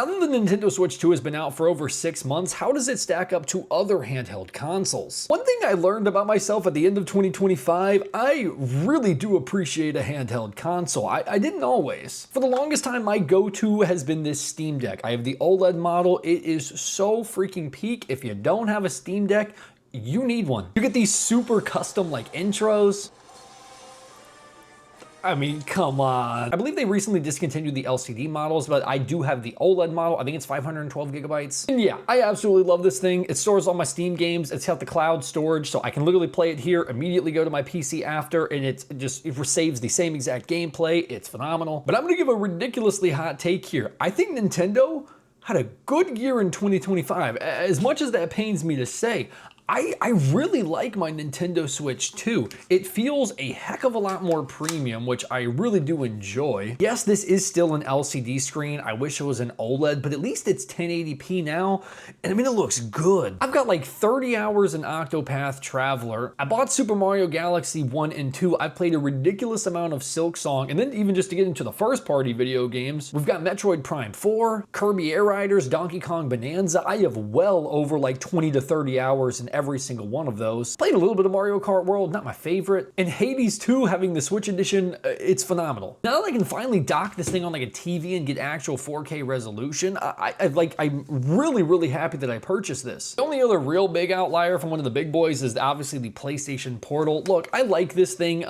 Now that the Nintendo Switch 2 has been out for over 6 months, how does it stack up to other handheld consoles? One thing I learned about myself at the end of 2025, I really do appreciate a handheld console. I didn't always. For the longest time, my go-to has been this Steam Deck. I have the OLED model. It is so freaking peak. If you don't have a Steam Deck, you need one. You get these super custom like intros. I mean, come on. I believe they recently discontinued the LCD models, but I do have the OLED model. I think it's 512 gigabytes. And yeah, I absolutely love this thing. It stores all my Steam games. It's got the cloud storage, so I can literally play it here, immediately go to my PC after, and it saves the same exact gameplay. It's phenomenal. But I'm gonna give a ridiculously hot take here. I think Nintendo had a good year in 2025. As much as that pains me to say, I really like my Nintendo Switch 2. It feels a heck of a lot more premium, which I really do enjoy. Yes, this is still an LCD screen. I wish it was an OLED, but at least it's 1080p now. And I mean, it looks good. I've got like 30 hours in Octopath Traveler. I bought Super Mario Galaxy 1 and 2. I've played a ridiculous amount of Silk Song. And then even just to get into the first party video games, we've got Metroid Prime 4, Kirby Air Riders, Donkey Kong Bonanza. I have well over like 20 to 30 hours in every single one of those. Played a little bit of Mario Kart World, not my favorite. And Hades 2, having the Switch edition, it's phenomenal. Now that I can finally dock this thing on like a TV and get actual 4K resolution, I'm really happy that I purchased this. The only other real big outlier from one of the big boys is obviously the PlayStation Portal. Look, I like this thing.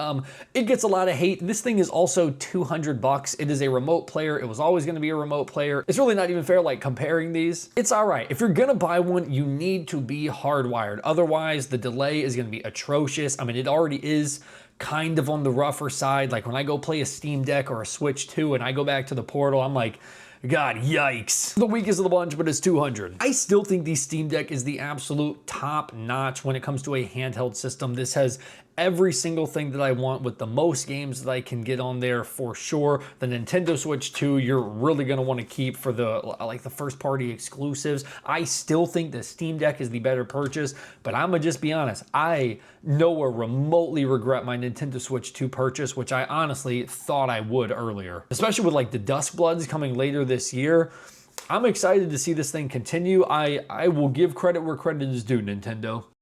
It gets a lot of hate. This thing is also $200. It is a remote player. It was always gonna be a remote player. It's really not even fair like comparing these. It's all right. If you're gonna buy one, you need to be hardwired. Otherwise, the delay is gonna be atrocious. I mean, it already is kind of on the rougher side. Like when I go play a Steam Deck or a Switch 2 and I go back to the Portal, I'm like, God, yikes. The weakest of the bunch, but it's 200. I still think the Steam Deck is the absolute top notch when it comes to a handheld system. This has every single thing that I want with the most games that I can get on there for sure. The Nintendo Switch 2, you're really gonna wanna keep for the first party exclusives. I still think the Steam Deck is the better purchase, but I'm gonna just be honest. I nowhere remotely regret my Nintendo Switch 2 purchase, which I honestly thought I would earlier. Especially with like the Dusk Bloods coming later this year. I'm excited to see this thing continue. I will give credit where credit is due, Nintendo.